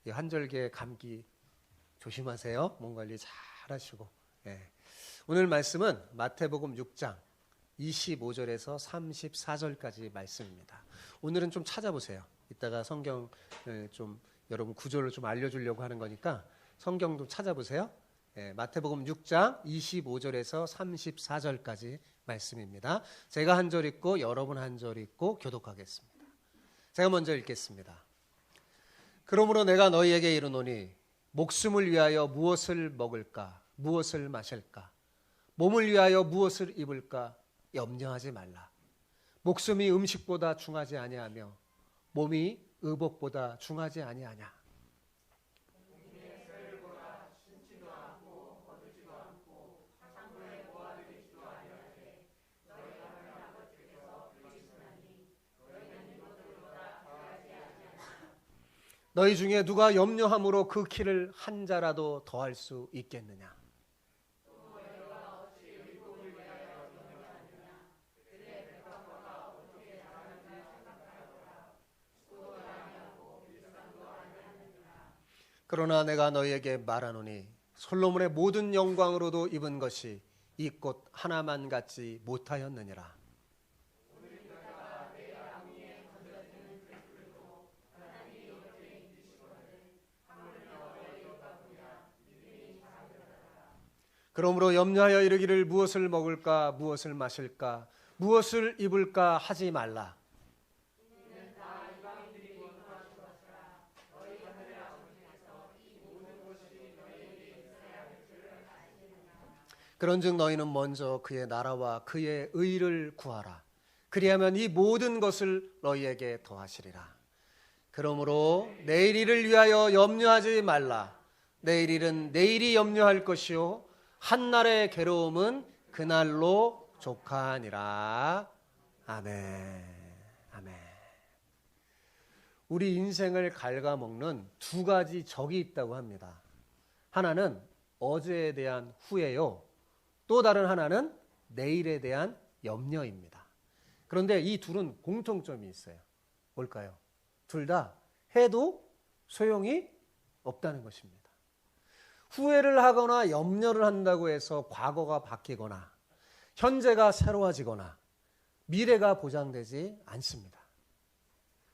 이 한절기에 감기 조심하세요. 몸 관리 잘 하시고. 오늘 말씀은 마태복음 6장 25절에서 34절까지 말씀입니다. 오늘은 좀 찾아보세요. 이따가 성경 좀 여러분 구조를 좀 알려주려고 하는 거니까 성경도 찾아보세요. 마태복음 6장 25절에서 34절까지 말씀입니다. 제가 한 절 읽고 여러분 한 절 읽고 교독하겠습니다. 제가 먼저 읽겠습니다. 그러므로 내가 너희에게 이르노니 목숨을 위하여 무엇을 먹을까 무엇을 마실까 몸을 위하여 무엇을 입을까 염려하지 말라. 목숨이 음식보다 중하지 아니하며 몸이 의복보다 중하지 아니하냐. 너희 중에 누가 염려함으로 그 키를 한 자라도 더할 수 있겠느냐. 그러나 내가 너희에게 말하노니 솔로몬의 모든 영광으로도 입은 것이 이 꽃 하나만 같지 못하였느니라. 그러므로 염려하여 이르기를 무엇을 먹을까 무엇을 마실까 무엇을 입을까 하지 말라. 그런즉 너희는 먼저 그의 나라와 그의 의를 구하라. 그리하면 이 모든 것을 너희에게 더하시리라. 그러므로 내일 일을 위하여 염려하지 말라. 내일 일은 내일이 염려할 것이요 한날의 괴로움은 그날로 족하니라. 아멘. 아멘. 우리 인생을 갉아먹는 두 가지 적이 있다고 합니다. 하나는 어제에 대한 후회요. 또 다른 하나는 내일에 대한 염려입니다. 그런데 이 둘은 공통점이 있어요. 뭘까요? 둘 다 해도 소용이 없다는 것입니다. 후회를 하거나 염려를 한다고 해서 과거가 바뀌거나 현재가 새로워지거나 미래가 보장되지 않습니다.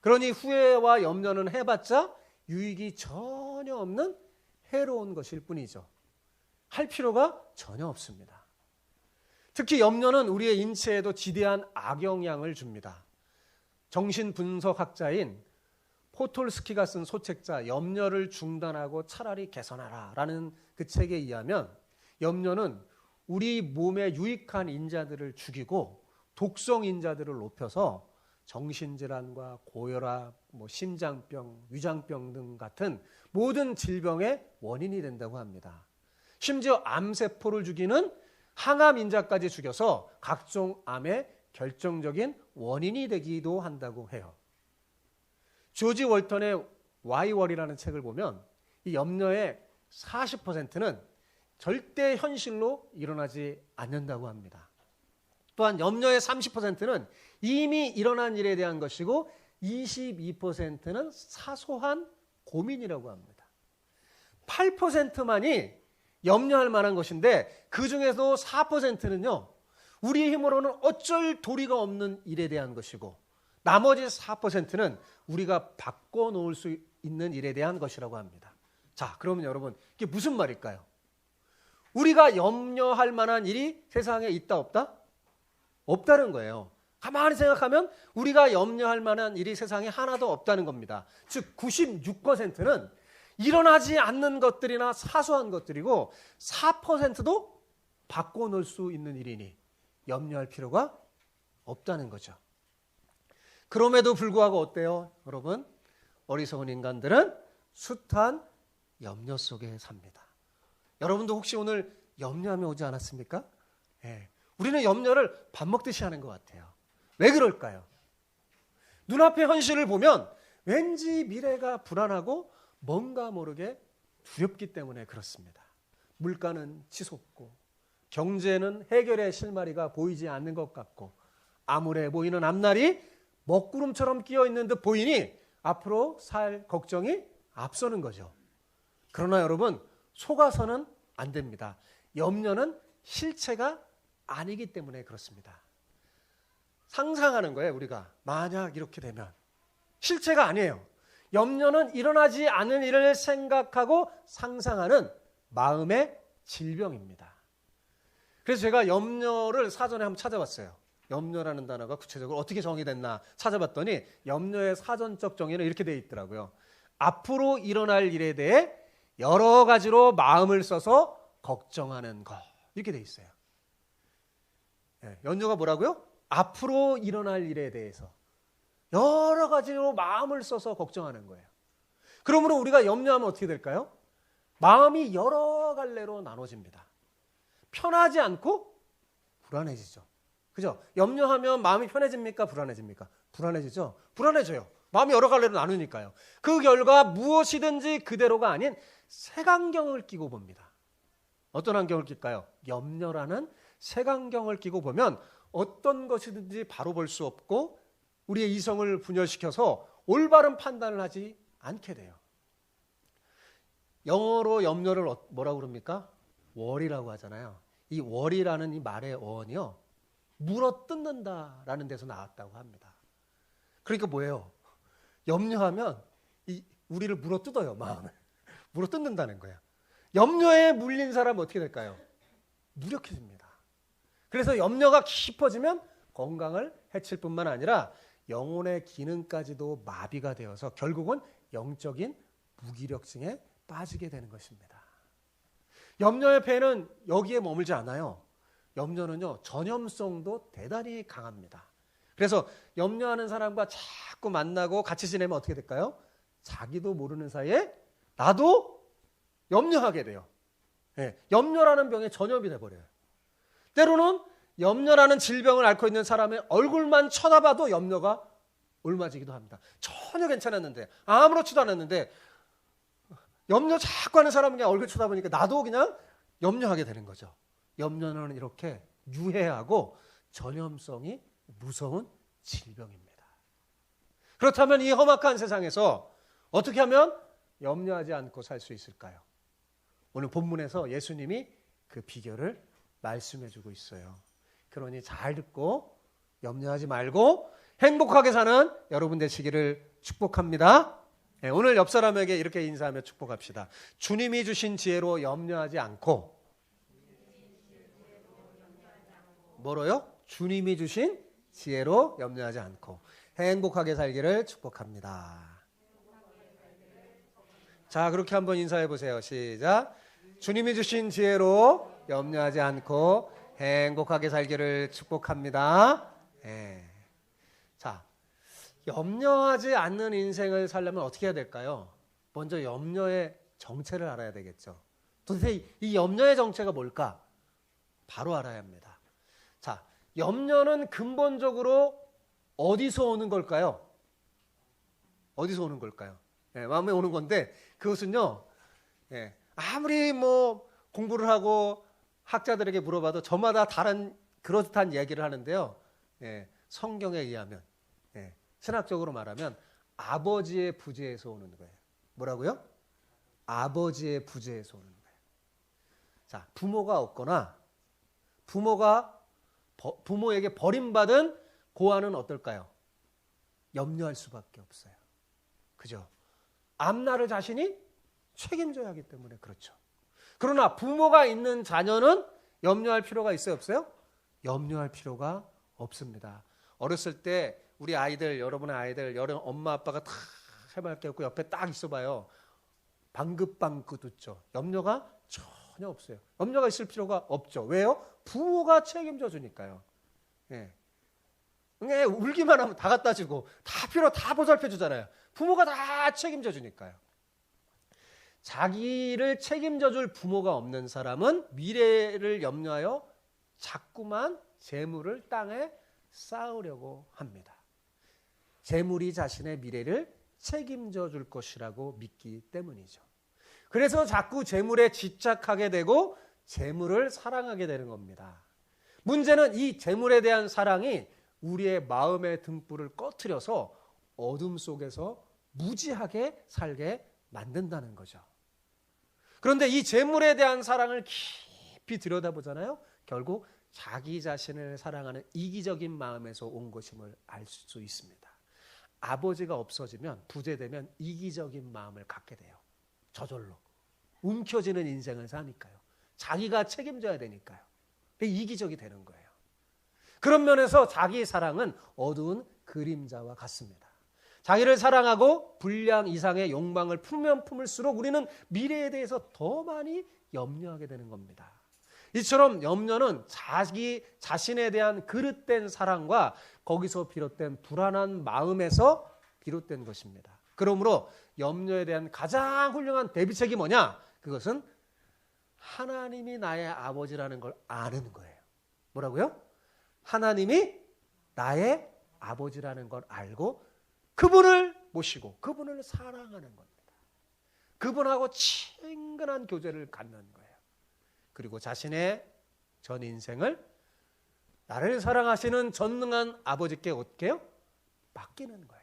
그러니 후회와 염려는 해봤자 유익이 전혀 없는 해로운 것일 뿐이죠. 할 필요가 전혀 없습니다. 특히 염려는 우리의 인체에도 지대한 악영향을 줍니다. 정신분석학자인 포톨스키가 쓴 소책자 염려를 중단하고 차라리 개선하라 라는 그 책에 의하면 염려는 우리 몸에 유익한 인자들을 죽이고 독성 인자들을 높여서 정신질환과 고혈압, 심장병, 위장병 등 같은 모든 질병의 원인이 된다고 합니다. 심지어 암세포를 죽이는 항암 인자까지 죽여서 각종 암의 결정적인 원인이 되기도 한다고 해요. 조지 월턴의 Y월이라는 책을 보면 이 염려의 40%는 절대 현실로 일어나지 않는다고 합니다. 또한 염려의 30%는 이미 일어난 일에 대한 것이고 22%는 사소한 고민이라고 합니다. 8%만이 염려할 만한 것인데 그 중에서 4%는요. 우리의 힘으로는 어쩔 도리가 없는 일에 대한 것이고 나머지 4%는 우리가 바꿔놓을 수 있는 일에 대한 것이라고 합니다. 자, 그러면 여러분 이게 무슨 말일까요? 우리가 염려할 만한 일이 세상에 있다 없다? 없다는 거예요. 가만히 생각하면 우리가 염려할 만한 일이 세상에 하나도 없다는 겁니다. 즉 96%는 일어나지 않는 것들이나 사소한 것들이고 4%도 바꿔놓을 수 있는 일이니 염려할 필요가 없다는 거죠. 그럼에도 불구하고 어때요? 여러분, 어리석은 인간들은 숱한 염려 속에 삽니다. 여러분도 혹시 오늘 염려하며 오지 않았습니까? 우리는 염려를 밥 먹듯이 하는 것 같아요. 왜 그럴까요? 눈앞의 현실을 보면 왠지 미래가 불안하고 뭔가 모르게 두렵기 때문에 그렇습니다. 물가는 치솟고 경제는 해결의 실마리가 보이지 않는 것 같고 암울해 보이는 앞날이 먹구름처럼 끼어 있는 듯 보이니 앞으로 살 걱정이 앞서는 거죠. 그러나 여러분, 속아서는 안 됩니다. 염려는 실체가 아니기 때문에 그렇습니다. 상상하는 거예요, 우리가. 만약 이렇게 되면. 실체가 아니에요. 염려는 일어나지 않은 일을 생각하고 상상하는 마음의 질병입니다. 그래서 제가 염려를 사전에 한번 찾아봤어요. 염려라는 단어가 구체적으로 어떻게 정의됐나 찾아봤더니 염려의 사전적 정의는 이렇게 되어 있더라고요. 앞으로 일어날 일에 대해 여러 가지로 마음을 써서 걱정하는 것. 이렇게 되어 있어요. 염려가 뭐라고요? 앞으로 일어날 일에 대해서 여러 가지로 마음을 써서 걱정하는 거예요. 그러므로 우리가 염려하면 어떻게 될까요? 마음이 여러 갈래로 나눠집니다. 편하지 않고 불안해지죠. 그죠? 염려하면 마음이 편해집니까? 불안해집니까? 불안해지죠? 불안해져요. 마음이 여러 갈래로 나누니까요. 그 결과 무엇이든지 그대로가 아닌 색안경을 끼고 봅니다. 어떤 안경을 낄까요? 염려라는 색안경을 끼고 보면 어떤 것이든지 바로 볼 수 없고 우리의 이성을 분열시켜서 올바른 판단을 하지 않게 돼요. 영어로 염려를 뭐라고 그럽니까? worry라고 하잖아요. 이 worry라는 이 말의 어원이요, 물어뜯는다라는 데서 나왔다고 합니다. 그러니까 뭐예요? 염려하면 우리를 물어뜯어요, 마음을. 물어뜯는다는 거예요. 염려에 물린 사람은 어떻게 될까요? 무력해집니다. 그래서 염려가 깊어지면 건강을 해칠 뿐만 아니라 영혼의 기능까지도 마비가 되어서 결국은 영적인 무기력증에 빠지게 되는 것입니다. 염려의 폐해는 여기에 머물지 않아요. 염려는요, 전염성도 대단히 강합니다. 그래서 염려하는 사람과 자꾸 만나고 같이 지내면 어떻게 될까요? 자기도 모르는 사이에 나도 염려하게 돼요. 염려라는 병에 전염이 돼버려요. 때로는 염려라는 질병을 앓고 있는 사람의 얼굴만 쳐다봐도 염려가 옮아지기도 합니다. 전혀 괜찮았는데, 아무렇지도 않았는데 염려 자꾸 하는 사람 그냥 얼굴 쳐다보니까 나도 그냥 염려하게 되는 거죠. 염려는 이렇게 유해하고 전염성이 무서운 질병입니다. 그렇다면 이 험악한 세상에서 어떻게 하면 염려하지 않고 살 수 있을까요? 오늘 본문에서 예수님이 그 비결을 말씀해 주고 있어요. 그러니 잘 듣고 염려하지 말고 행복하게 사는 여러분 되시기를 축복합니다. 오늘 옆 사람에게 이렇게 인사하며 축복합시다. 주님이 주신 지혜로 염려하지 않고, 뭐로요? 주님이 주신 지혜로 염려하지 않고 행복하게 살기를 축복합니다. 자, 그렇게 한번 인사해 보세요. 시작. 주님이 주신 지혜로 염려하지 않고 행복하게 살기를 축복합니다. 자, 염려하지 않는 인생을 살려면 어떻게 해야 될까요? 먼저 염려의 정체를 알아야 되겠죠. 도대체 이 염려의 정체가 뭘까? 바로 알아야 합니다. 자, 염려는 근본적으로 어디서 오는 걸까요? 어디서 오는 걸까요? 마음에 오는 건데 그것은요, 아무리 뭐 공부를 하고 학자들에게 물어봐도 저마다 다른 그렇듯한 얘기를 하는데요. 성경에 의하면, 신학적으로 말하면 아버지의 부재에서 오는 거예요. 뭐라고요? 아버지의 부재에서 오는 거예요. 자, 부모가 없거나 부모에게 버림받은 고아는 어떨까요? 염려할 수밖에 없어요. 그죠? 앞날을 자신이 책임져야 하기 때문에 그렇죠. 그러나 부모가 있는 자녀는 염려할 필요가 있어요, 없어요? 염려할 필요가 없습니다. 어렸을 때 우리 아이들, 여러분의 아이들, 엄마 아빠가 다 해맑게 없고 옆에 딱 있어봐요. 방긋방긋 웃죠. 염려가 전혀 없어요. 염려가 있을 필요가 없죠. 왜요? 부모가 책임져 주니까요. 울기만 하면 다 갖다 주고 다 보살펴 주잖아요. 부모가 다 책임져 주니까요. 자기를 책임져 줄 부모가 없는 사람은 미래를 염려하여 자꾸만 재물을 땅에 쌓으려고 합니다. 재물이 자신의 미래를 책임져 줄 것이라고 믿기 때문이죠. 그래서 자꾸 재물에 집착하게 되고 재물을 사랑하게 되는 겁니다. 문제는 이 재물에 대한 사랑이 우리의 마음의 등불을 꺼트려서 어둠 속에서 무지하게 살게 만든다는 거죠. 그런데 이 재물에 대한 사랑을 깊이 들여다보잖아요. 결국 자기 자신을 사랑하는 이기적인 마음에서 온 것임을 알 수 있습니다. 아버지가 없어지면, 부재되면 이기적인 마음을 갖게 돼요. 저절로. 움켜쥐는 인생을 사니까요. 자기가 책임져야 되니까요. 이기적이 되는 거예요. 그런 면에서 자기 사랑은 어두운 그림자와 같습니다. 자기를 사랑하고 분량 이상의 욕망을 품면 품을수록 우리는 미래에 대해서 더 많이 염려하게 되는 겁니다. 이처럼 염려는 자기 자신에 대한 그릇된 사랑과 거기서 비롯된 불안한 마음에서 비롯된 것입니다. 그러므로 염려에 대한 가장 훌륭한 대비책이 뭐냐? 그것은 하나님이 나의 아버지라는 걸 아는 거예요. 뭐라고요? 하나님이 나의 아버지라는 걸 알고 그분을 모시고 그분을 사랑하는 겁니다. 그분하고 친근한 교제를 갖는 거예요. 그리고 자신의 전 인생을 나를 사랑하시는 전능한 아버지께 어떻게 해요? 맡기는 거예요.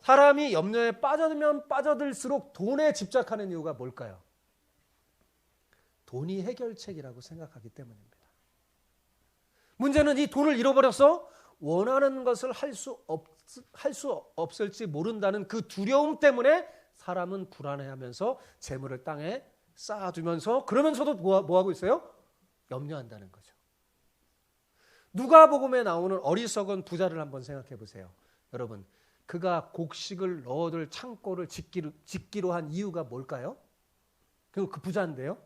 사람이 염려에 빠져들면 빠져들수록 돈에 집착하는 이유가 뭘까요? 돈이 해결책이라고 생각하기 때문입니다. 문제는 이 돈을 잃어버려서 원하는 것을 할 수 없을지 모른다는 그 두려움 때문에 사람은 불안해하면서 재물을 땅에 쌓아두면서 그러면서도 뭐 하고 있어요? 염려한다는 거죠. 누가복음에 나오는 어리석은 부자를 한번 생각해 보세요. 여러분, 그가 곡식을 넣어둘 창고를 짓기로 한 이유가 뭘까요? 그 부자인데요.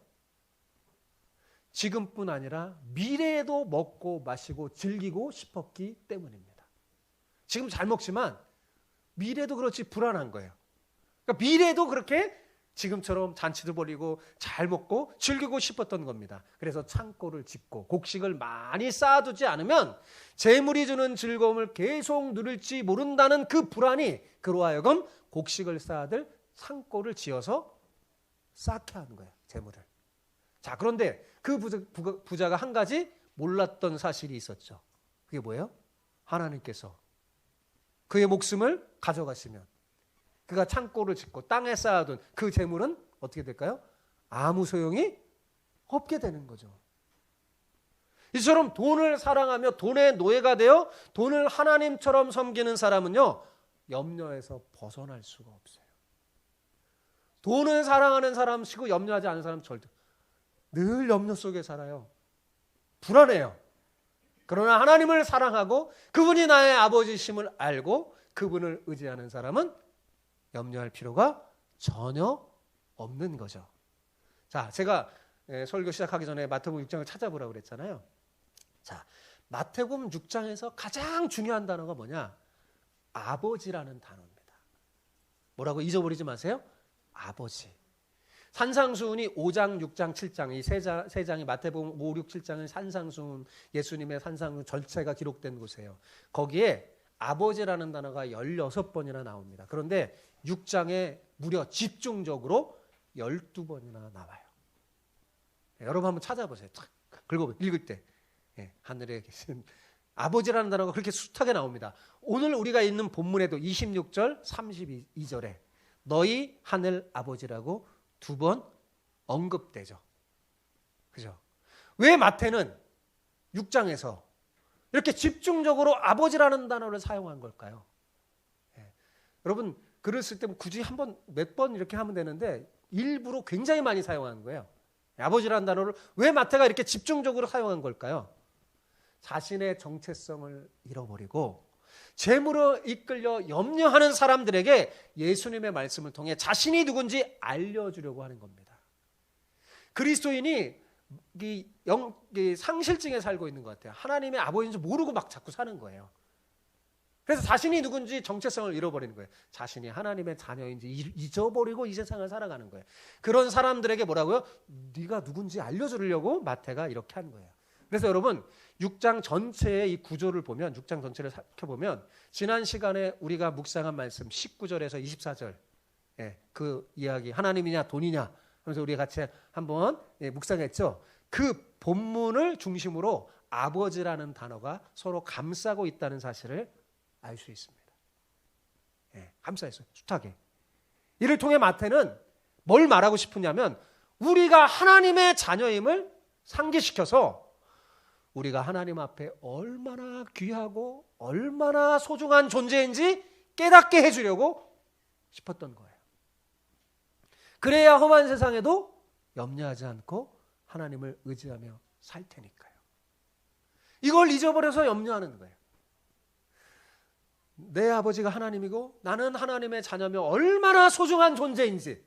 지금뿐 아니라 미래에도 먹고 마시고 즐기고 싶었기 때문입니다. 지금 잘 먹지만 미래도 그렇지 불안한 거예요. 그러니까 미래도 그렇게 지금처럼 잔치도 벌이고 잘 먹고 즐기고 싶었던 겁니다. 그래서 창고를 짓고 곡식을 많이 쌓아두지 않으면 재물이 주는 즐거움을 계속 누릴지 모른다는 그 불안이 그로 하여금 곡식을 쌓아둘 창고를 지어서 쌓게 하는 거예요. 재물을. 자, 그런데 그 부자가 한 가지 몰랐던 사실이 있었죠. 그게 뭐예요? 하나님께서 그의 목숨을 가져가시면 그가 창고를 짓고 땅에 쌓아둔 그 재물은 어떻게 될까요? 아무 소용이 없게 되는 거죠. 이처럼 돈을 사랑하며 돈의 노예가 되어 돈을 하나님처럼 섬기는 사람은요, 염려에서 벗어날 수가 없어요. 돈을 사랑하는 사람이고 염려하지 않는 사람은 절대 늘 염려 속에 살아요. 불안해요. 그러나 하나님을 사랑하고 그분이 나의 아버지심을 알고 그분을 의지하는 사람은 염려할 필요가 전혀 없는 거죠. 자, 제가 설교 시작하기 전에 마태복음 6장을 찾아보라고 그랬잖아요. 자, 마태복음 6장에서 가장 중요한 단어가 뭐냐? 아버지라는 단어입니다. 뭐라고 잊어버리지 마세요. 아버지. 산상수훈이 5장, 6장, 7장 이 세 장이 마태복음 5, 6, 7장은 산상수훈, 예수님의 산상수훈 전체가 기록된 곳이에요. 거기에 아버지라는 단어가 16번이나 나옵니다. 그런데 6장에 무려 집중적으로 12번이나 나와요. 여러분 한번 찾아보세요. 읽을 때 하늘에 계신 아버지라는 단어가 그렇게 숱하게 나옵니다. 오늘 우리가 읽는 본문에도 26절, 32절에 너희 하늘 아버지라고 2번 언급되죠. 그죠? 왜 마태는 6장에서 이렇게 집중적으로 아버지라는 단어를 사용한 걸까요? 여러분 글을 쓸 때 굳이 몇 번 이렇게 하면 되는데 일부러 굉장히 많이 사용하는 거예요. 아버지라는 단어를 왜 마태가 이렇게 집중적으로 사용한 걸까요? 자신의 정체성을 잃어버리고 재물로 이끌려 염려하는 사람들에게 예수님의 말씀을 통해 자신이 누군지 알려주려고 하는 겁니다. 그리스도인이 상실증에 살고 있는 것 같아요. 하나님의 아버지인지 모르고 막 자꾸 사는 거예요. 그래서 자신이 누군지 정체성을 잃어버리는 거예요. 자신이 하나님의 자녀인지 잊어버리고 이 세상을 살아가는 거예요. 그런 사람들에게 뭐라고요? 네가 누군지 알려주려고 마태가 이렇게 한 거예요. 그래서 여러분 6장 전체의 이 구조를 보면 6장 전체를 살펴보면 지난 시간에 우리가 묵상한 말씀 19절에서 24절 그 이야기 하나님이냐 돈이냐 하면서 우리 같이 한번 묵상했죠. 그 본문을 중심으로 아버지라는 단어가 서로 감싸고 있다는 사실을 알 수 있습니다. 감싸 있어요. 숱하게. 이를 통해 마태는 뭘 말하고 싶으냐면 우리가 하나님의 자녀임을 상기시켜서 우리가 하나님 앞에 얼마나 귀하고 얼마나 소중한 존재인지 깨닫게 해주려고 싶었던 거예요. 그래야 험한 세상에도 염려하지 않고 하나님을 의지하며 살 테니까요. 이걸 잊어버려서 염려하는 거예요. 내 아버지가 하나님이고 나는 하나님의 자녀며 얼마나 소중한 존재인지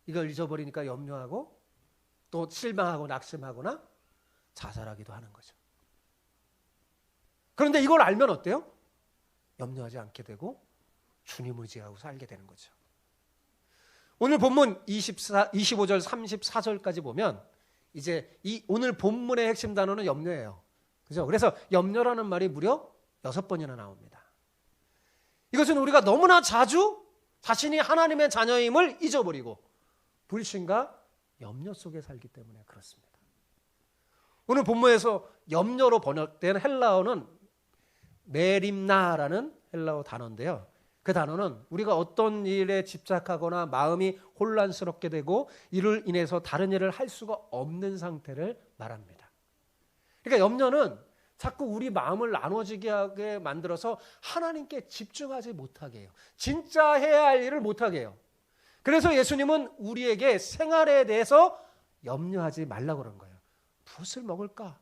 이걸 잊어버리니까 염려하고 또 실망하고 낙심하거나 자살하기도 하는 거죠. 그런데 이걸 알면 어때요? 염려하지 않게 되고 주님 의지하고 살게 되는 거죠. 오늘 본문 25절 34절까지 보면 이제 이 오늘 본문의 핵심 단어는 염려예요. 그죠? 그래서 염려라는 말이 무려 6번이나 나옵니다. 이것은 우리가 너무나 자주 자신이 하나님의 자녀임을 잊어버리고 불신과 염려 속에 살기 때문에 그렇습니다. 오늘 본문에서 염려로 번역된 헬라어는 메림나라는 헬라어 단어인데요. 그 단어는 우리가 어떤 일에 집착하거나 마음이 혼란스럽게 되고 이를 인해서 다른 일을 할 수가 없는 상태를 말합니다. 그러니까 염려는 자꾸 우리 마음을 나눠지게 하게 만들어서 하나님께 집중하지 못하게 해요. 진짜 해야 할 일을 못하게 해요. 그래서 예수님은 우리에게 생활에 대해서 염려하지 말라고 그런 거예요. 무엇을 먹을까?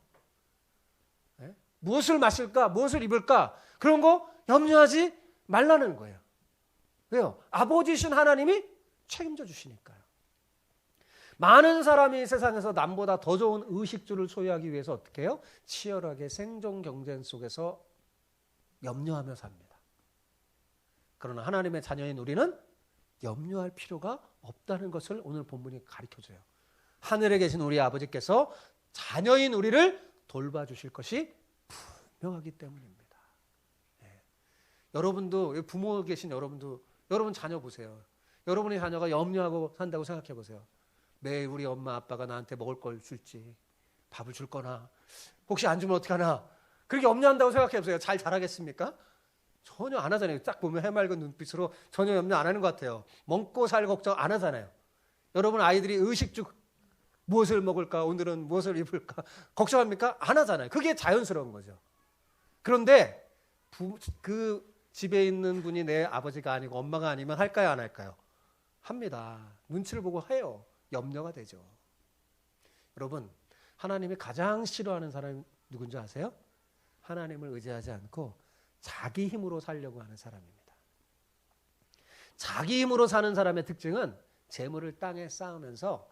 네? 무엇을 마실까? 무엇을 입을까? 그런 거 염려하지 말라는 거예요. 왜요? 아버지신 하나님이 책임져 주시니까요. 많은 사람이 세상에서 남보다 더 좋은 의식주를 소유하기 위해서 어떻게 해요? 치열하게 생존 경쟁 속에서 염려하며 삽니다. 그러나 하나님의 자녀인 우리는 염려할 필요가 없다는 것을 오늘 본문이 가르쳐줘요. 하늘에 계신 우리 아버지께서 자녀인 우리를 돌봐주실 것이 분명하기 때문입니다. 네. 여러분도 부모 계신 여러분도 여러분 자녀 보세요. 여러분의 자녀가 염려하고 산다고 생각해 보세요. 매일 우리 엄마 아빠가 나한테 먹을 걸 줄지 밥을 줄 거나 혹시 안 주면 어떡하나 그렇게 염려한다고 생각해 보세요. 잘 자라겠습니까? 전혀 안 하잖아요. 딱 보면 해맑은 눈빛으로 전혀 염려 안 하는 것 같아요. 먹고 살 걱정 안 하잖아요. 여러분 아이들이 의식주 무엇을 먹을까 오늘은 무엇을 입을까 걱정합니까? 안 하잖아요. 그게 자연스러운 거죠. 그런데 그 집에 있는 분이 내 아버지가 아니고 엄마가 아니면 할까요 안 할까요? 합니다. 눈치를 보고 해요. 염려가 되죠. 여러분 하나님이 가장 싫어하는 사람이 누군지 아세요? 하나님을 의지하지 않고 자기 힘으로 살려고 하는 사람입니다. 자기 힘으로 사는 사람의 특징은 재물을 땅에 쌓으면서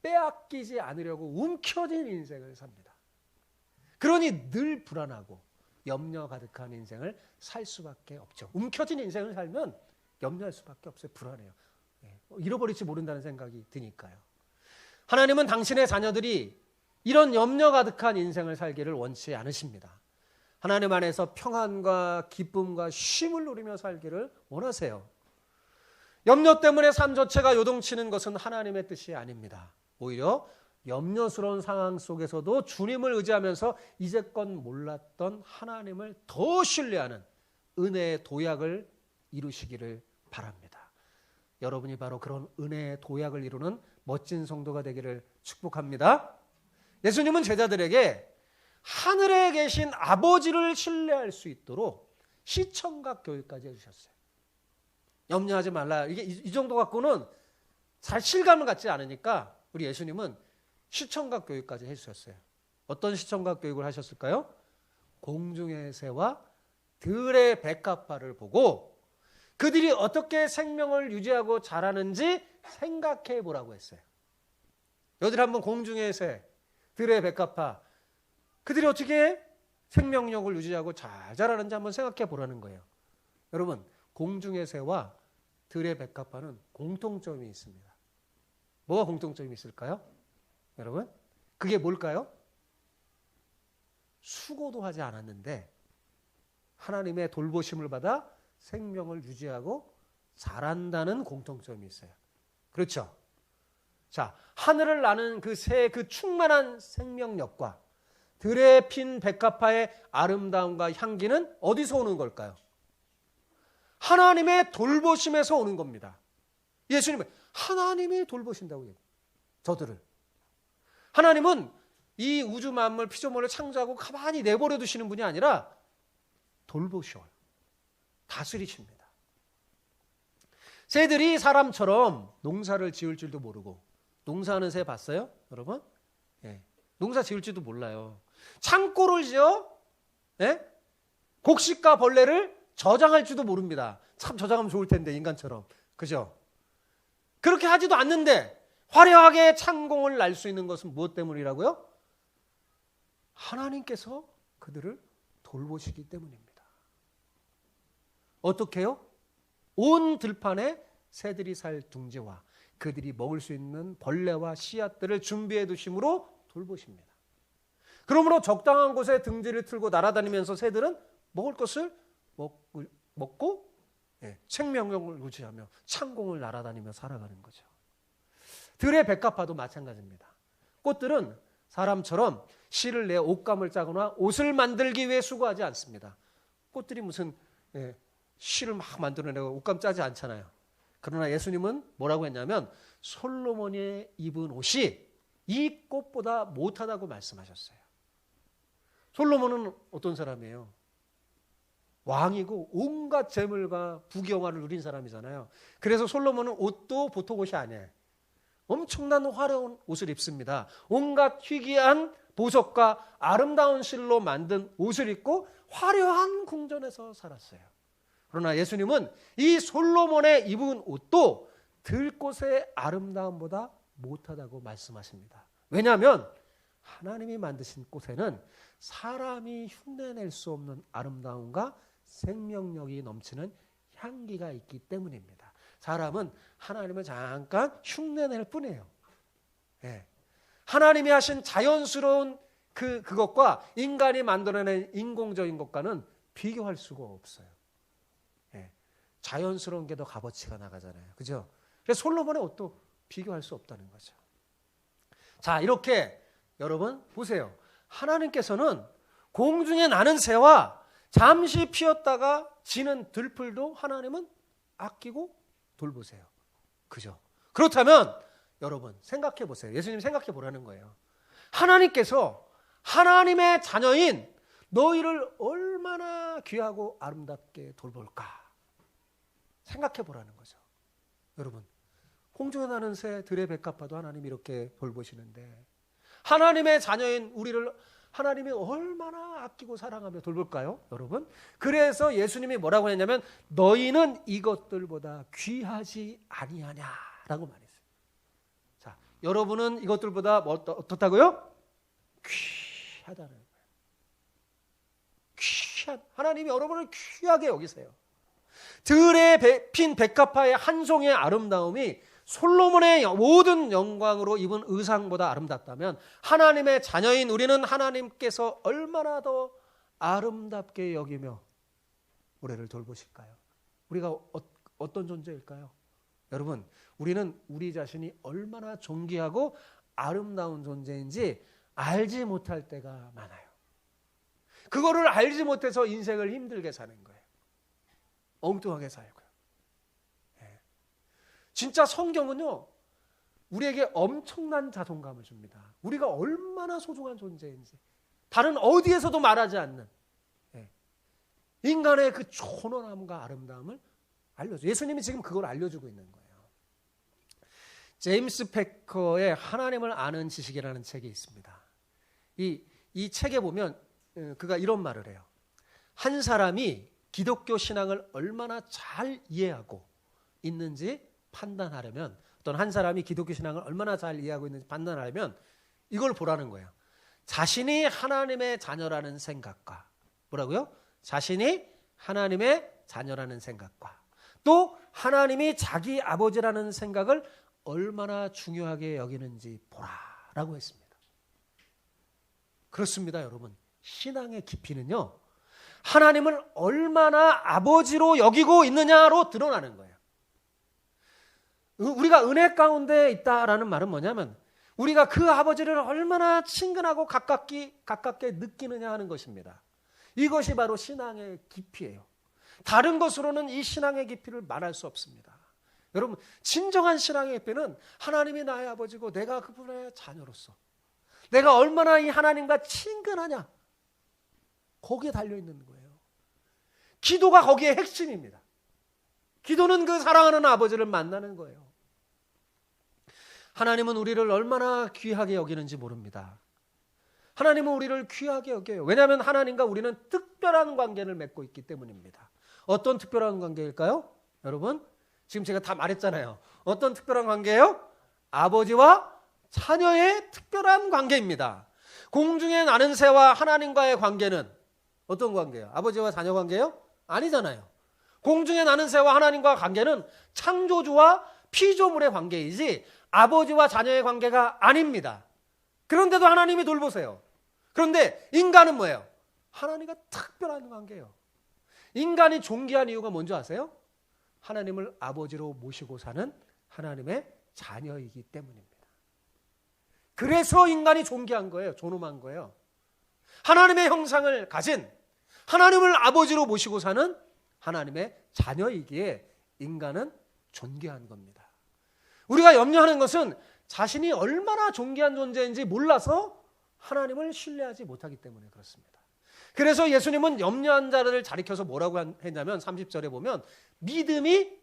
빼앗기지 않으려고 움켜진 인생을 삽니다. 그러니 늘 불안하고 염려 가득한 인생을 살 수밖에 없죠. 움켜진 인생을 살면 염려할 수밖에 없어요. 불안해요. 잃어버릴지 모른다는 생각이 드니까요. 하나님은 당신의 자녀들이 이런 염려 가득한 인생을 살기를 원치 않으십니다. 하나님 안에서 평안과 기쁨과 쉼을 누리며 살기를 원하세요. 염려 때문에 삶 자체가 요동치는 것은 하나님의 뜻이 아닙니다. 오히려 염려스러운 상황 속에서도 주님을 의지하면서 이제껏 몰랐던 하나님을 더 신뢰하는 은혜의 도약을 이루시기를 바랍니다. 여러분이 바로 그런 은혜의 도약을 이루는 멋진 성도가 되기를 축복합니다. 예수님은 제자들에게 하늘에 계신 아버지를 신뢰할 수 있도록 시청각 교육까지 해주셨어요. 염려하지 말라. 이게 이 정도 갖고는 잘 실감을 갖지 않으니까 우리 예수님은 시청각 교육까지 해주셨어요. 어떤 시청각 교육을 하셨을까요? 공중의 새와 들의 백합화를 보고 그들이 어떻게 생명을 유지하고 자라는지 생각해 보라고 했어요. 여러분 한번 공중의 새, 들의 백합화 그들이 어떻게 생명력을 유지하고 잘 자라는지 한번 생각해 보라는 거예요. 여러분 공중의 새와 들의 백합화는 공통점이 있습니다. 뭐가 공통점이 있을까요? 여러분 그게 뭘까요? 수고도 하지 않았는데 하나님의 돌보심을 받아 생명을 유지하고 자란다는 공통점이 있어요. 그렇죠? 자, 하늘을 나는 그 새 그 충만한 생명력과 들에 핀 백합화의 아름다움과 향기는 어디서 오는 걸까요? 하나님의 돌보심에서 오는 겁니다. 예수님은 하나님이 돌보신다고 얘기해요. 저들을. 하나님은 이 우주 만물 피조물을 창조하고 가만히 내버려 두시는 분이 아니라 돌보셔요. 다스리십니다. 새들이 사람처럼 농사를 지을 줄도 모르고, 농사하는 새 봤어요? 여러분? 예. 농사 지을 줄도 몰라요. 창고를 지어 예? 곡식과 벌레를 저장할 줄도 모릅니다. 참 저장하면 좋을 텐데, 인간처럼. 그죠? 그렇게 하지도 않는데 화려하게 창공을 날 수 있는 것은 무엇 때문이라고요? 하나님께서 그들을 돌보시기 때문입니다. 어떻게 해요? 온 들판에 새들이 살 둥지와 그들이 먹을 수 있는 벌레와 씨앗들을 준비해 두심으로 돌보십니다. 그러므로 적당한 곳에 등지를 틀고 날아다니면서 새들은 먹을 것을 먹고 생명력을 유지하며 창공을 날아다니며 살아가는 거죠. 들의 백합화도 마찬가지입니다. 꽃들은 사람처럼 씨를 내어 옷감을 짜거나 옷을 만들기 위해 수고하지 않습니다. 꽃들이 무슨 씨를 막 만들어내고 옷감 짜지 않잖아요. 그러나 예수님은 뭐라고 했냐면 솔로몬이 입은 옷이 이 꽃보다 못하다고 말씀하셨어요. 솔로몬은 어떤 사람이에요? 왕이고 온갖 재물과 부귀영화를 누린 사람이잖아요. 그래서 솔로몬은 옷도 보통 옷이 아니에요. 엄청난 화려한 옷을 입습니다. 온갖 희귀한 보석과 아름다운 실로 만든 옷을 입고 화려한 궁전에서 살았어요. 그러나 예수님은 이 솔로몬의 입은 옷도 들꽃의 아름다움보다 못하다고 말씀하십니다. 왜냐하면 하나님이 만드신 꽃에는 사람이 흉내낼 수 없는 아름다움과 생명력이 넘치는 향기가 있기 때문입니다. 사람은 하나님을 잠깐 흉내낼 뿐이에요. 하나님이 하신 자연스러운 그것과 인간이 만들어낸 인공적인 것과는 비교할 수가 없어요. 자연스러운 게 더 값어치가 나가잖아요. 그죠? 그래서 솔로몬의 옷도 비교할 수 없다는 거죠. 자, 이렇게 여러분 보세요. 하나님께서는 공중에 나는 새와 잠시 피었다가 지는 들풀도 하나님은 아끼고 돌보세요. 그죠? 그렇다면 여러분 생각해 보세요. 예수님 생각해 보라는 거예요. 하나님께서 하나님의 자녀인 너희를 얼마나 귀하고 아름답게 돌볼까? 생각해 보라는 거죠. 여러분, 공중에 나는 새, 들의 백합화도 하나님이 이렇게 돌보시는데 하나님의 자녀인 우리를 하나님이 얼마나 아끼고 사랑하며 돌볼까요? 여러분, 그래서 예수님이 뭐라고 했냐면 너희는 이것들보다 귀하지 아니하냐라고 말했어요. 자, 여러분은 이것들보다 어떻다고요? 귀하다는 거예요. 하나님이 여러분을 귀하게 여기세요. 들에 핀 백합화의 한 송이의 아름다움이 솔로몬의 모든 영광으로 입은 의상보다 아름답다면 하나님의 자녀인 우리는 하나님께서 얼마나 더 아름답게 여기며 우리를 돌보실까요? 우리가 어떤 존재일까요? 여러분, 우리는 우리 자신이 얼마나 존귀하고 아름다운 존재인지 알지 못할 때가 많아요. 그거를 알지 못해서 인생을 힘들게 사는 거예요. 엉뚱하게 살고요. 진짜 성경은요, 우리에게 엄청난 자존감을 줍니다. 우리가 얼마나 소중한 존재인지 다른 어디에서도 말하지 않는 인간의 그 존엄함과 아름다움을 알려줘요. 예수님이 지금 그걸 알려주고 있는 거예요. 제임스 패커의 하나님을 아는 지식이라는 책이 있습니다. 이 책에 보면 그가 이런 말을 해요. 한 사람이 기독교 신앙을 얼마나 잘 이해하고 있는지 판단하려면, 어떤 한 사람이 기독교 신앙을 얼마나 잘 이해하고 있는지 판단하려면 이걸 보라는 거예요. 자신이 하나님의 자녀라는 생각과, 뭐라고요? 자신이 하나님의 자녀라는 생각과 또 하나님이 자기 아버지라는 생각을 얼마나 중요하게 여기는지 보라라고 했습니다. 그렇습니다, 여러분. 신앙의 깊이는요, 하나님을 얼마나 아버지로 여기고 있느냐로 드러나는 거예요. 우리가 은혜 가운데 있다라는 말은 뭐냐면 우리가 그 아버지를 얼마나 친근하고 가깝게 느끼느냐 하는 것입니다. 이것이 바로 신앙의 깊이예요. 다른 것으로는 이 신앙의 깊이를 말할 수 없습니다. 여러분, 진정한 신앙의 때는 하나님이 나의 아버지고 내가 그분의 자녀로서 내가 얼마나 이 하나님과 친근하냐, 거기에 달려있는 거예요. 기도가 거기에 핵심입니다. 기도는 그 사랑하는 아버지를 만나는 거예요. 하나님은 우리를 얼마나 귀하게 여기는지 모릅니다. 하나님은 우리를 귀하게 여겨요. 왜냐하면 하나님과 우리는 특별한 관계를 맺고 있기 때문입니다. 어떤 특별한 관계일까요? 여러분, 지금 제가 다 말했잖아요. 어떤 특별한 관계예요? 아버지와 자녀의 특별한 관계입니다. 공중에 나는 새와 하나님과의 관계는 어떤 관계예요? 아버지와 자녀 관계예요? 아니잖아요. 공중에 나는 새와 하나님과 관계는 창조주와 피조물의 관계이지 아버지와 자녀의 관계가 아닙니다. 그런데도 하나님이 돌보세요. 그런데 인간은 뭐예요? 하나님과 특별한 관계예요. 인간이 존귀한 이유가 뭔지 아세요? 하나님을 아버지로 모시고 사는 하나님의 자녀이기 때문입니다. 그래서 인간이 존귀한 거예요. 존엄한 거예요. 하나님의 형상을 가진 하나님을 아버지로 모시고 사는 하나님의 자녀이기에 인간은 존귀한 겁니다. 우리가 염려하는 것은 자신이 얼마나 존귀한 존재인지 몰라서 하나님을 신뢰하지 못하기 때문에 그렇습니다. 그래서 예수님은 염려한 자를 가리켜서 뭐라고 했냐면 30절에 보면 믿음이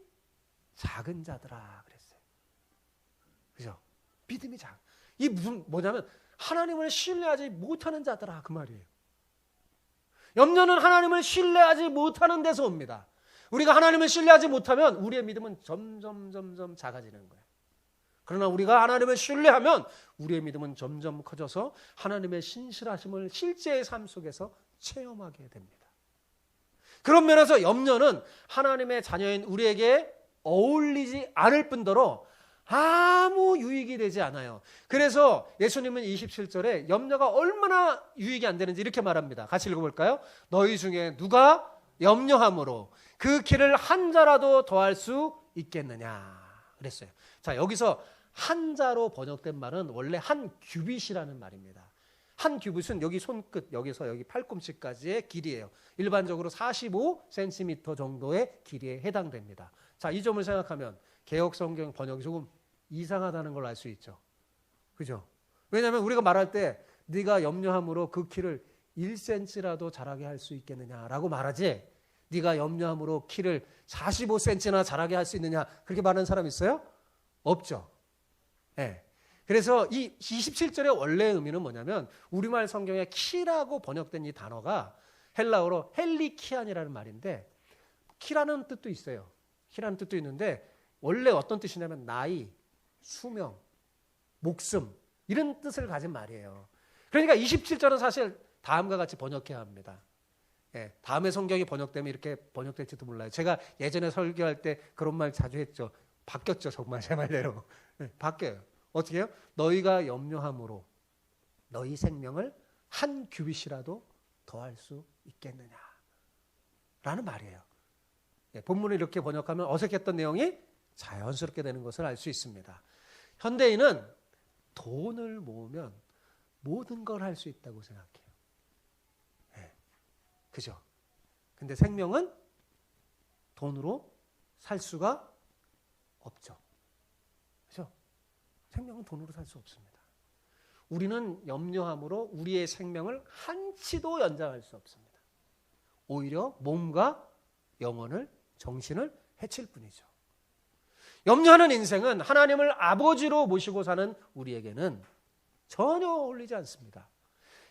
작은 자들아 그랬어요. 그죠? 믿음이 작은. 이 무슨 뭐냐면 하나님을 신뢰하지 못하는 자들아 그 말이에요. 염려는 하나님을 신뢰하지 못하는 데서 옵니다. 우리가 하나님을 신뢰하지 못하면 우리의 믿음은 점점 작아지는 거예요. 그러나 우리가 하나님을 신뢰하면 우리의 믿음은 점점 커져서 하나님의 신실하심을 실제의 삶 속에서 체험하게 됩니다. 그런 면에서 염려는 하나님의 자녀인 우리에게 어울리지 않을 뿐더러 아무 유익이 되지 않아요. 그래서 예수님은 27절에 염려가 얼마나 유익이 안 되는지 이렇게 말합니다. 같이 읽어볼까요? 너희 중에 누가 염려함으로 그 길을 한 자라도 더할 수 있겠느냐 그랬어요. 자, 여기서 한 자로 번역된 말은 원래 한 규빗이라는 말입니다. 한 규빗은 여기 손끝, 여기서 여기 팔꿈치까지의 길이에요. 일반적으로 45cm 정도의 길이에 해당됩니다. 자, 이 점을 생각하면 개역성경 번역이 조금 이상하다는 걸 알 수 있죠. 그죠? 왜냐하면 우리가 말할 때 네가 염려함으로 그 키를 1cm라도 자라게 할 수 있겠느냐라고 말하지, 네가 염려함으로 키를 45cm나 자라게 할 수 있느냐 그렇게 말하는 사람 있어요? 없죠. 네. 그래서 이 27절의 원래의 의미는 뭐냐면 우리말 성경에 키라고 번역된 이 단어가 헬라어로 헬리키안이라는 말인데, 키라는 뜻도 있어요. 키라는 뜻도 있는데 원래 어떤 뜻이냐면 나이, 수명, 목숨 이런 뜻을 가진 말이에요. 그러니까 27절은 사실 다음과 같이 번역해야 합니다. 예, 다음에 성경이 번역되면 이렇게 번역될지도 몰라요. 제가 예전에 설교할 때 그런 말 자주 했죠. 바뀌었죠. 정말 제 말대로. 예, 바뀌어요. 어떻게 해요? 너희가 염려함으로 너희 생명을 한 규빗이라도 더할 수 있겠느냐 라는 말이에요. 예, 본문을 이렇게 번역하면 어색했던 내용이 자연스럽게 되는 것을 알 수 있습니다. 현대인은 돈을 모으면 모든 걸 할 수 있다고 생각해요. 네. 그죠? 근데 생명은 돈으로 살 수가 없죠. 그죠? 생명은 돈으로 살 수 없습니다. 우리는 염려함으로 우리의 생명을 한치도 연장할 수 없습니다. 오히려 몸과 영혼을, 정신을 해칠 뿐이죠. 염려하는 인생은 하나님을 아버지로 모시고 사는 우리에게는 전혀 어울리지 않습니다.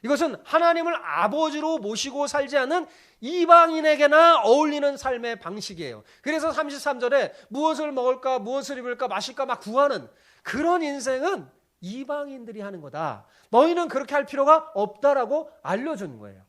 이것은 하나님을 아버지로 모시고 살지 않는 이방인에게나 어울리는 삶의 방식이에요. 그래서 33절에 무엇을 먹을까, 무엇을 입을까, 마실까 막 구하는 그런 인생은 이방인들이 하는 거다. 너희는 그렇게 할 필요가 없다라고 알려주는 거예요.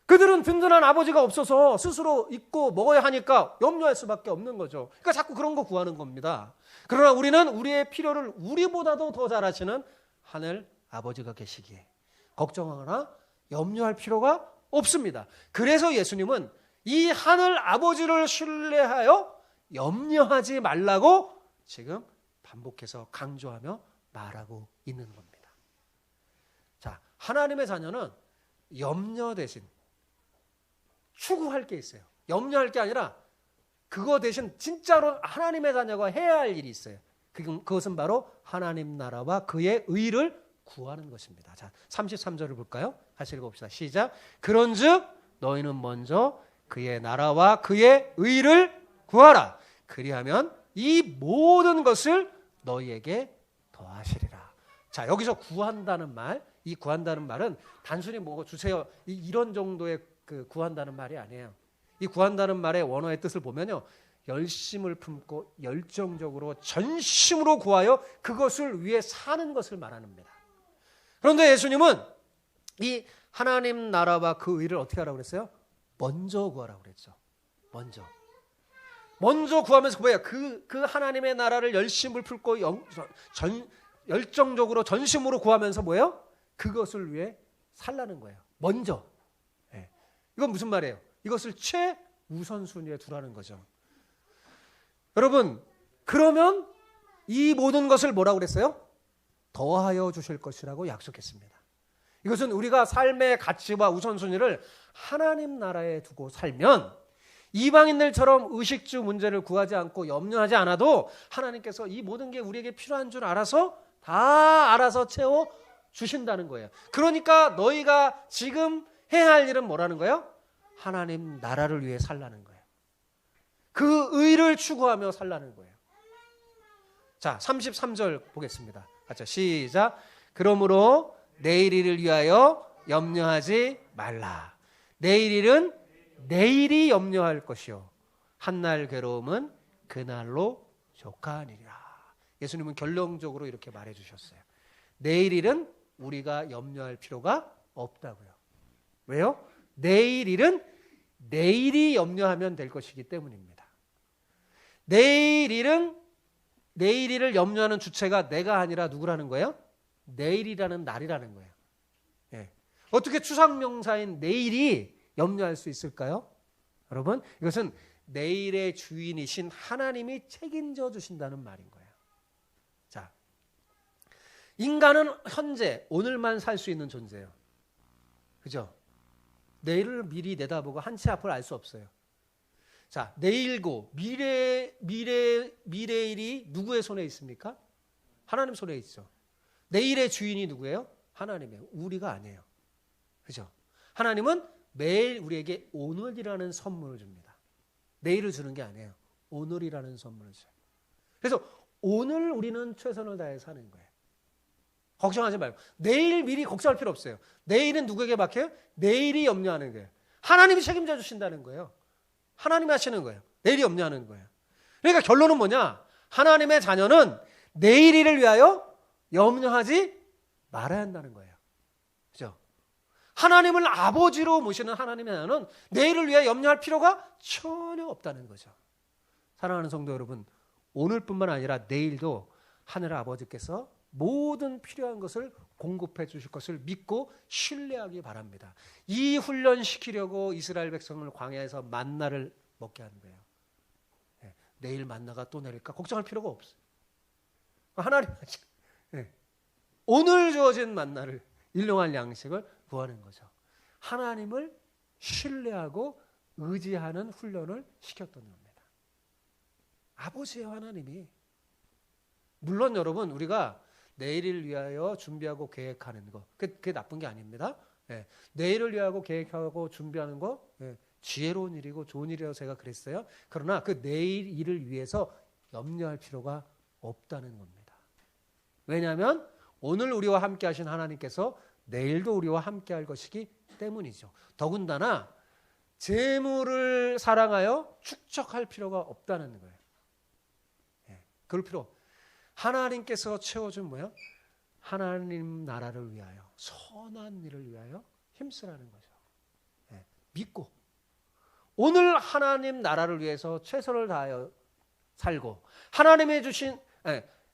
그들은 든든한 아버지가 없어서 스스로 입고 먹어야 하니까 염려할 수밖에 없는 거죠. 그러니까 자꾸 그런 거 구하는 겁니다. 그러나 우리는 우리의 필요를 우리보다도 더 잘 아시는 하늘 아버지가 계시기에 걱정하거나 염려할 필요가 없습니다. 그래서 예수님은 이 하늘 아버지를 신뢰하여 염려하지 말라고 지금 반복해서 강조하며 말하고 있는 겁니다. 자, 하나님의 자녀는 염려 대신 추구할 게 있어요. 염려할 게 아니라 그거 대신 진짜로 하나님의 자녀가 해야 할 일이 있어요. 그것은 바로 하나님 나라와 그의 의를 구하는 것입니다. 자, 33절을 볼까요? 같이 읽어봅시다. 시작. 그런즉 너희는 먼저 그의 나라와 그의 의를 구하라. 그리하면 이 모든 것을 너희에게 더하시리라. 자, 여기서 구한다는 말, 이 구한다는 말은 단순히 뭐 주세요 이런 정도의 그 구한다는 말이 아니에요. 이 구한다는 말의 원어의 뜻을 보면요, 열심을 품고 열정적으로 전심으로 구하여 그것을 위해 사는 것을 말합니다. 그런데 예수님은 이 하나님 나라와 그 의를 어떻게 하라고 그랬어요? 먼저 구하라고 그랬죠. 먼저 구하면서 뭐예요? 그 하나님의 나라를 열심을 품고 열정적으로 전심으로 구하면서 뭐예요? 그것을 위해 살라는 거예요. 먼저. 네. 이건 무슨 말이에요? 이것을 최우선순위에 두라는 거죠. 여러분, 그러면 이 모든 것을 뭐라고 그랬어요? 더하여 주실 것이라고 약속했습니다. 이것은 우리가 삶의 가치와 우선순위를 하나님 나라에 두고 살면 이방인들처럼 의식주 문제를 구하지 않고 염려하지 않아도 하나님께서 이 모든 게 우리에게 필요한 줄 알아서 다 알아서 채워 주신다는 거예요. 그러니까 너희가 지금 해야 할 일은 뭐라는 거예요? 하나님 나라를 위해 살라는 거예요. 그 의를 추구하며 살라는 거예요. 자, 33절 보겠습니다. 같이 시작. 그러므로 내일 일을 위하여 염려하지 말라. 내일 일은 내일이 염려할 것이요 한날 괴로움은 그날로 족하니라. 예수님은 결론적으로 이렇게 말해 주셨어요. 내일 일은 우리가 염려할 필요가 없다고요. 왜요? 내일 일은 내일이 염려하면 될 것이기 때문입니다. 내일 일을 염려하는 주체가 내가 아니라 누구라는 거예요? 내일이라는 날이라는 거예요. 예. 어떻게 추상명사인 내일이 염려할 수 있을까요? 여러분, 이것은 내일의 주인이신 하나님이 책임져 주신다는 말인 거예요. 자, 인간은 현재 오늘만 살 수 있는 존재예요. 그죠? 내일을 미리 내다보고 한치 앞을 알 수 없어요. 자, 내일고 미래일이 누구의 손에 있습니까? 하나님 손에 있죠. 내일의 주인이 누구예요? 하나님이에요. 우리가 아니에요. 그죠? 하나님은 매일 우리에게 오늘이라는 선물을 줍니다. 내일을 주는 게 아니에요. 오늘이라는 선물을 줘요. 그래서 오늘 우리는 최선을 다해 사는 거예요. 걱정하지 말고. 내일 미리 걱정할 필요 없어요. 내일은 누구에게 맡겨요? 내일이 염려하는 거예요. 하나님이 책임져 주신다는 거예요. 하나님이 하시는 거예요. 내일이 염려하는 거예요. 그러니까 결론은 뭐냐? 하나님의 자녀는 내일 일을 위하여 염려하지 말아야 한다는 거예요. 그죠? 하나님을 아버지로 모시는 하나님의 자녀는 내일을 위해 염려할 필요가 전혀 없다는 거죠. 사랑하는 성도 여러분, 오늘뿐만 아니라 내일도 하늘 아버지께서 모든 필요한 것을 공급해 주실 것을 믿고 신뢰하기 바랍니다. 이 훈련시키려고 이스라엘 백성을 광야에서 만나를 먹게 하는 거예요. 네, 내일 만나가 또 내릴까 걱정할 필요가 없어요. 하나님, 네, 오늘 주어진 만나를 일용할 양식을 구하는 거죠. 하나님을 신뢰하고 의지하는 훈련을 시켰던 겁니다. 아버지의 하나님이. 물론 여러분, 우리가 내일을 위하여 준비하고 계획하는 거, 그게 나쁜 게 아닙니다. 네, 내일을 위하고 계획하고 준비하는 거, 네, 지혜로운 일이고 좋은 일이라고 제가 그랬어요. 그러나 그 내일 일을 위해서 염려할 필요가 없다는 겁니다. 왜냐하면 오늘 우리와 함께 하신 하나님께서 내일도 우리와 함께 할 것이기 때문이죠. 더군다나 재물을 사랑하여 축적할 필요가 없다는 거예요. 네, 그럴 필요 없어요. 하나님께서 채워준 뭐야? 하나님 나라를 위하여, 선한 일을 위하여 힘쓰라는 거죠. 네, 믿고 오늘 하나님 나라를 위해서 최선을 다하여 살고 하나님의 주신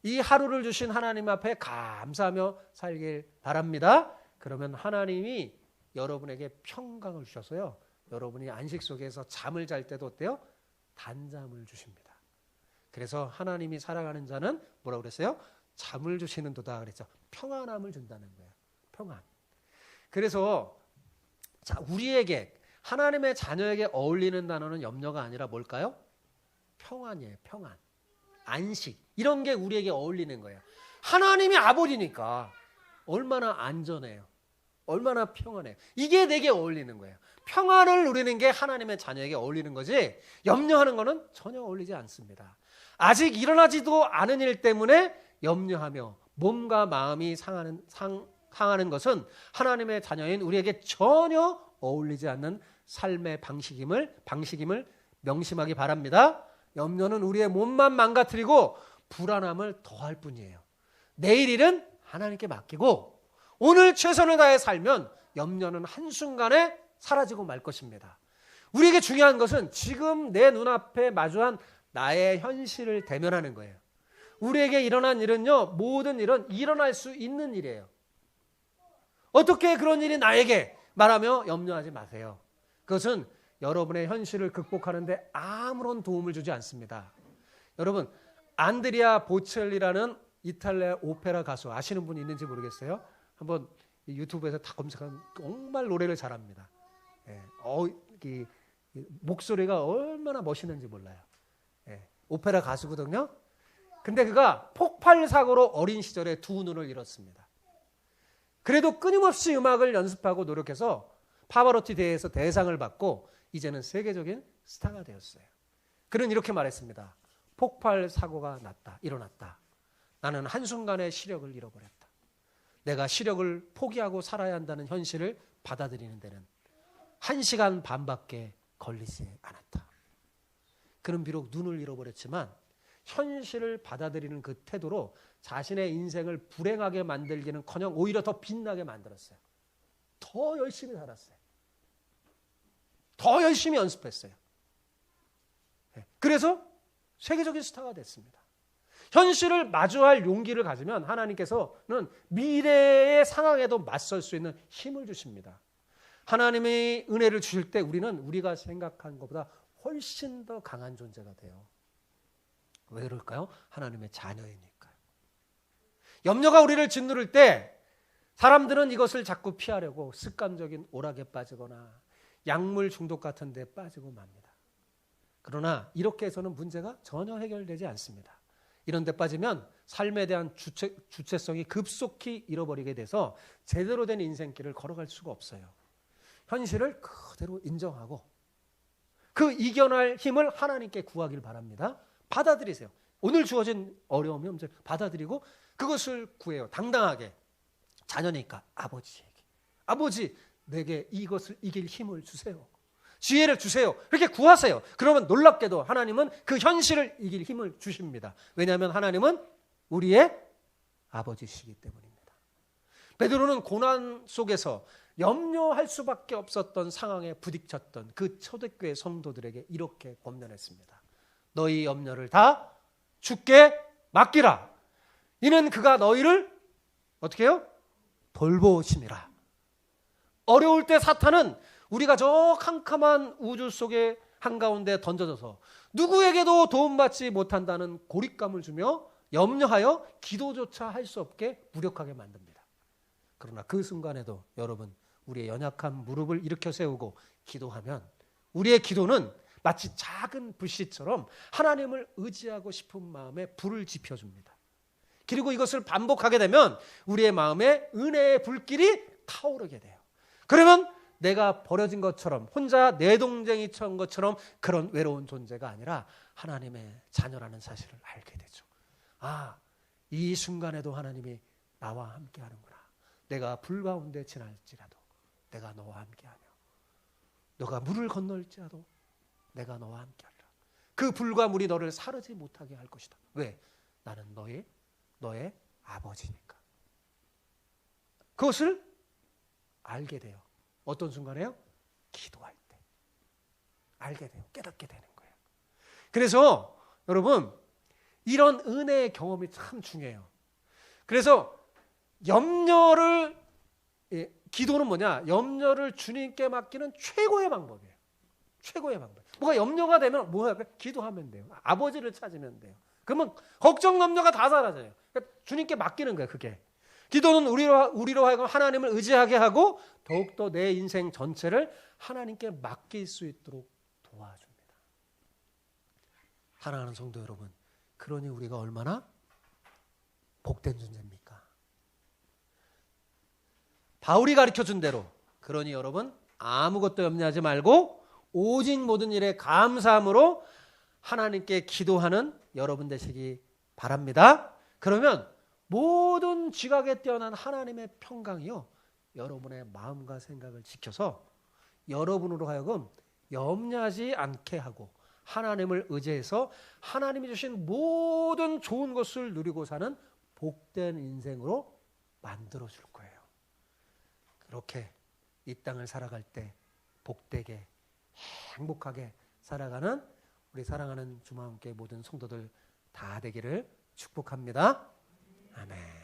이 하루를 주신 하나님 앞에 감사하며 살길 바랍니다. 그러면 하나님이 여러분에게 평강을 주셔서요, 여러분이 안식 속에서 잠을 잘 때도 어때요? 단잠을 주십니다. 그래서 하나님이 사랑하는 자는 뭐라고 그랬어요? 잠을 주시는 도다 그랬죠. 평안함을 준다는 거예요. 평안. 그래서 자, 우리에게 하나님의 자녀에게 어울리는 단어는 염려가 아니라 뭘까요? 평안이에요. 평안, 안식, 이런 게 우리에게 어울리는 거예요. 하나님이 아버지니까 얼마나 안전해요. 얼마나 평안해요. 이게 내게 어울리는 거예요. 평안을 누리는 게 하나님의 자녀에게 어울리는 거지, 염려하는 거는 전혀 어울리지 않습니다. 아직 일어나지도 않은 일 때문에 염려하며 몸과 마음이 상하는 것은 하나님의 자녀인 우리에게 전혀 어울리지 않는 삶의 방식임을 명심하기 바랍니다. 염려는 우리의 몸만 망가뜨리고 불안함을 더할 뿐이에요. 내일 일은 하나님께 맡기고 오늘 최선을 다해 살면 염려는 한순간에 사라지고 말 것입니다. 우리에게 중요한 것은 지금 내 눈앞에 마주한 나의 현실을 대면하는 거예요. 우리에게 일어난 일은요, 모든 일은 일어날 수 있는 일이에요. 어떻게 그런 일이 나에게 말하며 염려하지 마세요. 그것은 여러분의 현실을 극복하는데 아무런 도움을 주지 않습니다. 여러분, 안드리아 보첼리라는 이탈리아 오페라 가수 아시는 분이 있는지 모르겠어요. 한번 유튜브에서 다 검색하면 정말 노래를 잘합니다. 예, 목소리가 얼마나 멋있는지 몰라요. 예, 오페라 가수거든요. 근데 그가 폭발 사고로 어린 시절에 두 눈을 잃었습니다. 그래도 끊임없이 음악을 연습하고 노력해서 파바로티 대회에서 대상을 받고 이제는 세계적인 스타가 되었어요. 그는 이렇게 말했습니다. 폭발 사고가 일어났다. 나는 한순간에 시력을 잃어버렸다. 내가 시력을 포기하고 살아야 한다는 현실을 받아들이는 데는 1시간 반밖에 걸리지 않았다. 그는 비록 눈을 잃어버렸지만 현실을 받아들이는 그 태도로 자신의 인생을 불행하게 만들기는커녕 오히려 더 빛나게 만들었어요. 더 열심히 살았어요. 더 열심히 연습했어요. 그래서 세계적인 스타가 됐습니다. 현실을 마주할 용기를 가지면 하나님께서는 미래의 상황에도 맞설 수 있는 힘을 주십니다. 하나님의 은혜를 주실 때 우리는 우리가 생각한 것보다 훨씬 더 강한 존재가 돼요. 왜 그럴까요? 하나님의 자녀이니까요. 염려가 우리를 짓누를 때 사람들은 이것을 자꾸 피하려고 습관적인 오락에 빠지거나 약물 중독 같은 데 빠지고 맙니다. 그러나 이렇게 해서는 문제가 전혀 해결되지 않습니다. 이런 데 빠지면 삶에 대한 주체성이 급속히 잃어버리게 돼서 제대로 된 인생길을 걸어갈 수가 없어요. 현실을 그대로 인정하고 그 이겨낼 힘을 하나님께 구하길 바랍니다. 받아들이세요. 오늘 주어진 어려움이 문제 받아들이고 그것을 구해요. 당당하게. 자녀니까 아버지에게. 아버지, 내게 이것을 이길 힘을 주세요. 지혜를 주세요. 그렇게 구하세요. 그러면 놀랍게도 하나님은 그 현실을 이길 힘을 주십니다. 왜냐하면 하나님은 우리의 아버지시기 때문입니다. 베드로는 고난 속에서 염려할 수밖에 없었던 상황에 부딪혔던 그 초대교회 성도들에게 이렇게 권면했습니다. 너희 염려를 다 주께 맡기라. 이는 그가 너희를 어떻게 해요? 돌보심이라. 어려울 때 사탄은 우리가 저 캄캄한 우주 속의 한가운데 던져져서 누구에게도 도움받지 못한다는 고립감을 주며 염려하여 기도조차 할 수 없게 무력하게 만듭니다. 그러나 그 순간에도 여러분, 우리의 연약한 무릎을 일으켜 세우고 기도하면 우리의 기도는 마치 작은 불씨처럼 하나님을 의지하고 싶은 마음에 불을 지펴줍니다. 그리고 이것을 반복하게 되면 우리의 마음에 은혜의 불길이 타오르게 돼요. 그러면 내가 버려진 것처럼 혼자 내동쟁이처럼 것처럼 그런 외로운 존재가 아니라 하나님의 자녀라는 사실을 알게 되죠. 아, 이 순간에도 하나님이 나와 함께 하는구나. 내가 불 가운데 지날지라도 내가 너와 함께하며 너가 물을 건널지라도 내가 너와 함께하리라. 그 불과 물이 너를 사르지 못하게 할 것이다. 왜? 나는 너의 아버지니까. 그것을 알게 돼요. 어떤 순간에요? 기도할 때. 알게 돼요. 깨닫게 되는 거예요. 그래서 여러분, 이런 은혜의 경험이 참 중요해요. 그래서 기도는 뭐냐? 염려를 주님께 맡기는 최고의 방법이에요. 최고의 방법. 뭐가 염려가 되면 뭐 할까요? 기도하면 돼요. 아버지를 찾으면 돼요. 그러면 걱정, 염려가 다 사라져요. 그러니까 주님께 맡기는 거예요. 그게. 기도는 우리로 하여금 하나님을 의지하게 하고 더욱더 내 인생 전체를 하나님께 맡길 수 있도록 도와줍니다. 사랑하는 성도 여러분, 그러니 우리가 얼마나 복된 존재입니까? 바울이 가르쳐준 대로, 그러니 여러분 아무것도 염려하지 말고 오직 모든 일에 감사함으로 하나님께 기도하는 여러분 되시기 바랍니다. 그러면 모든 지각에 뛰어난 하나님의 평강이요, 여러분의 마음과 생각을 지켜서 여러분으로 하여금 염려하지 않게 하고 하나님을 의지해서 하나님이 주신 모든 좋은 것을 누리고 사는 복된 인생으로 만들어줄 거예요. 그렇게 이 땅을 살아갈 때 복되게 행복하게 살아가는 우리 사랑하는 주마함교회 모든 성도들 다 되기를 축복합니다. 아멘.